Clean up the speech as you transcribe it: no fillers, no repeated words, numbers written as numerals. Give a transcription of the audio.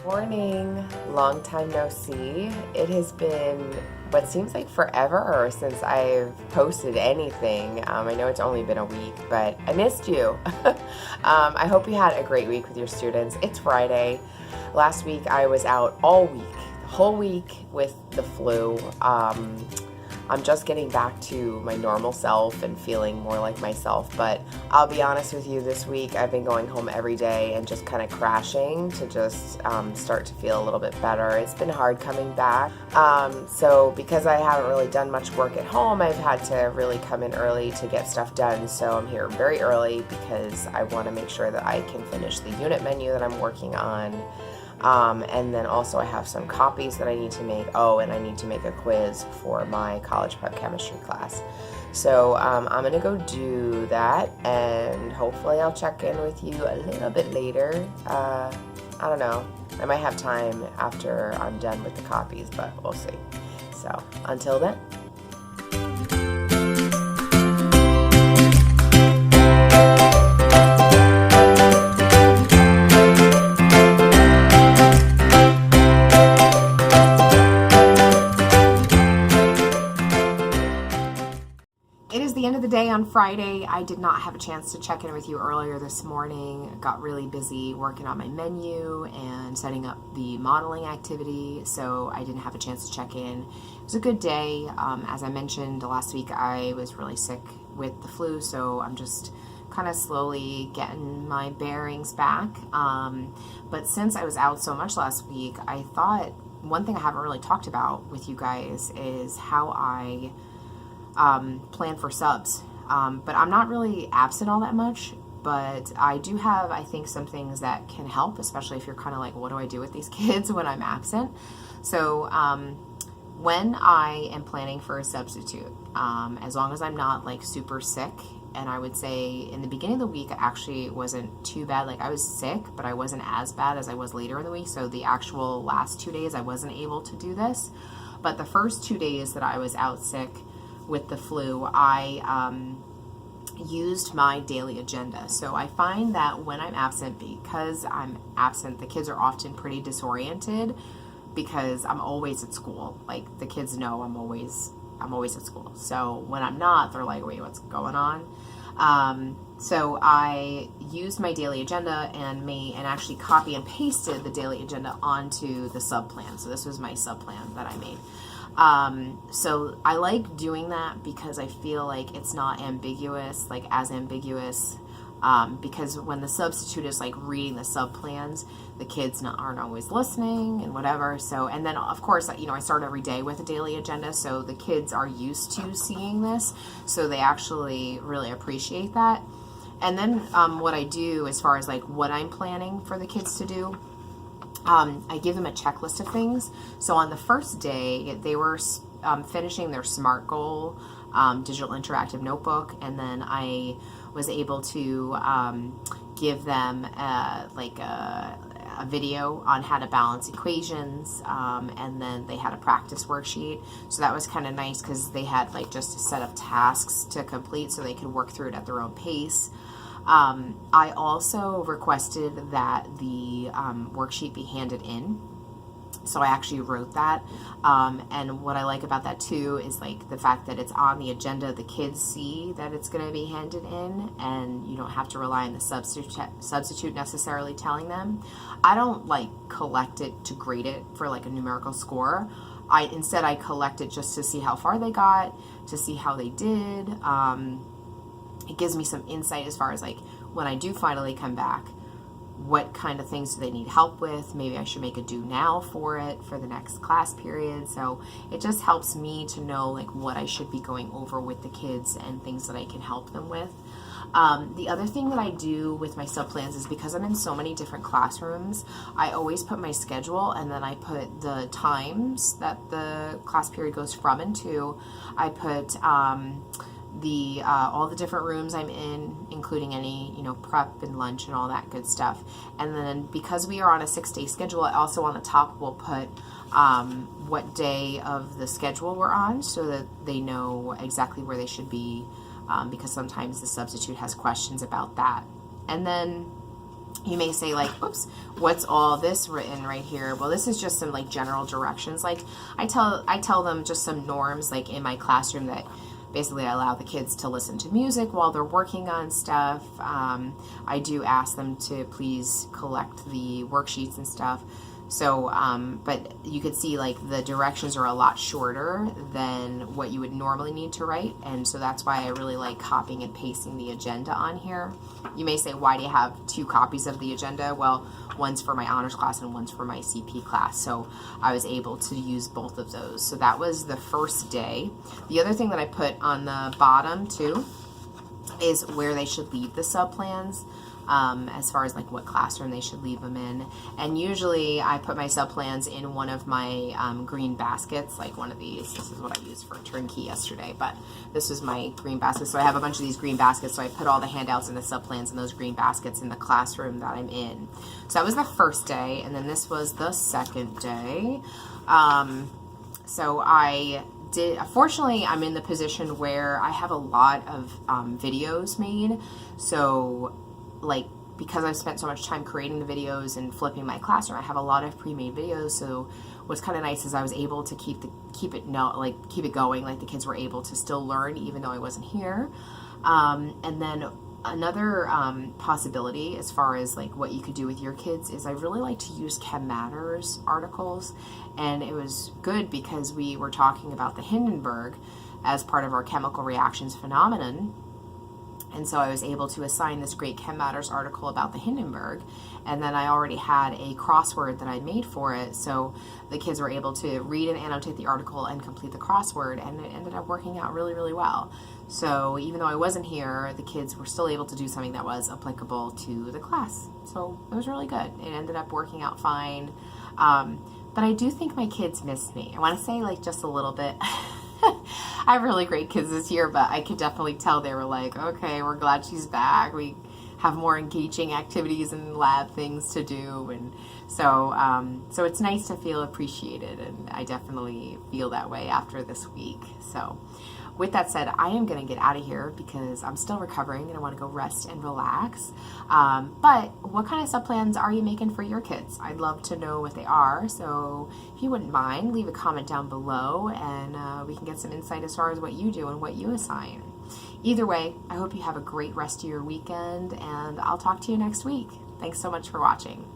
Morning, long time no see. It has been what seems like forever since I've posted anything. I know it's only been a week, but I missed you. I hope you had a great week with your students. It's Friday. Last week I was out all week, the whole week with the flu. I'm just getting back to my normal self and feeling more like myself, but I'll be honest with you, this week I've been going home every day and just kind of crashing to just start to feel a little bit better. It's been hard coming back, so because I haven't really done much work at home, I've had to really come in early to get stuff done, so I'm here very early because I want to make sure that I can finish the unit menu that I'm working on. And then also I have some copies that I need to make. Oh, and I need to make a quiz for my college prep chemistry class. So I'm going to go do that, and hopefully I'll check in with you a little bit later. I don't know. I might have time after I'm done with the copies, but we'll see. So until then. It is the end of the day on Friday. I did not have a chance to check in with you earlier this morning. Got really busy working on my menu and setting up the modeling activity, so I didn't have a chance to check in. It was a good day. As I mentioned last week, I was really sick with the flu, so I'm just kind of slowly getting my bearings back. But since I was out so much last week, I thought one thing I haven't really talked about with you guys is how I plan for subs, but I'm not really absent all that much, but I do have, I think, some things that can help, especially if you're kind of like, what do I do with these kids when I'm absent? So when I am planning for a substitute, as long as I'm not like super sick, and I would say in the beginning of the week, it actually wasn't too bad. Like I was sick, but I wasn't as bad as I was later in the week. So the actual last 2 days, I wasn't able to do this, but the first 2 days that I was out sick with the flu, I used my daily agenda. So I find that when I'm absent, because I'm absent, the kids are often pretty disoriented because I'm always at school. Like the kids know I'm always at school. So when I'm not, they're like, wait, what's going on? So I used my daily agenda and actually copy and pasted the daily agenda onto the sub plan. So this was my sub plan that I made. So I like doing that because I feel like it's not ambiguous, like as ambiguous, because when the substitute is like reading the sub plans, the kids aren't always listening and whatever. So, and then of course, you know, I start every day with a daily agenda, so the kids are used to seeing this, so they actually really appreciate that. And then what I do as far as like what I'm planning for the kids to do, I give them a checklist of things. So on the first day, they were finishing their SMART goal, digital interactive notebook, and then I was able to give them like a video on how to balance equations, and then they had a practice worksheet. So that was kind of nice because they had like just a set of tasks to complete so they could work through it at their own pace. I also requested that the worksheet be handed in. So I actually wrote that. And what I like about that too is like the fact that it's on the agenda. The kids see that it's going to be handed in, and you don't have to rely on the substitute necessarily telling them. I don't like collect it to grade it for like a numerical score. Instead I collect it just to see how far they got, to see how they did. It gives me some insight as far as like when I do finally come back, what kind of things do they need help with? Maybe I should make a do now for it for the next class period. So it just helps me to know like what I should be going over with the kids and things that I can help them with. The other thing that I do with my subplans is because I'm in so many different classrooms, I always put my schedule and then I put the times that the class period goes from and to. I put all the different rooms I'm in, including any, prep and lunch and all that good stuff. And then because we are on a 6-day schedule, I also on the top will put what day of the schedule we're on so that they know exactly where they should be, because sometimes the substitute has questions about that. And then you may say like, oops, what's all this written right here? Well, this is just some like general directions. Like I tell them just some norms like in my classroom that basically I allow the kids to listen to music while they're working on stuff. I do ask them to please collect the worksheets and stuff. So, but you could see like the directions are a lot shorter than what you would normally need to write. And so that's why I really like copying and pasting the agenda on here. You may say, why do you have 2 copies of the agenda? Well, one's for my honors class and one's for my CP class. So I was able to use both of those. So that was the first day. The other thing that I put on the bottom too is where they should leave the subplans. As far as like what classroom they should leave them in. And usually I put my subplans in one of my green baskets, like one of these. This is what I used for turnkey yesterday, but this is my green basket. So I have a bunch of these green baskets, so I put all the handouts and the subplans in those green baskets in the classroom that I'm in. So that was the first day, and then this was the second day. So I did, fortunately, I'm in the position where I have a lot of videos made, so like because I've spent so much time creating the videos and flipping my classroom, I have a lot of pre-made videos. So what's kind of nice is I was able to keep it going. Like the kids were able to still learn even though I wasn't here. And then another possibility as far as like what you could do with your kids is I really like to use Chem Matters articles, and it was good because we were talking about the Hindenburg as part of our chemical reactions phenomenon. And so I was able to assign this great Chem Matters article about the Hindenburg, and then I already had a crossword that I made for it, so the kids were able to read and annotate the article and complete the crossword, and it ended up working out really, really well. So even though I wasn't here, the kids were still able to do something that was applicable to the class. So it was really good. It ended up working out fine. But I do think my kids missed me. I want to say like just a little bit. I have really great kids this year, but I could definitely tell they were like, okay, we're glad she's back. We have more engaging activities and lab things to do. And so it's nice to feel appreciated, and I definitely feel that way after this week. So with that said, I am going to get out of here because I'm still recovering and I want to go rest and relax. But what kind of subplans are you making for your kids? I'd love to know what they are. So if you wouldn't mind, leave a comment down below, and we can get some insight as far as what you do and what you assign. Either way, I hope you have a great rest of your weekend, and I'll talk to you next week. Thanks so much for watching.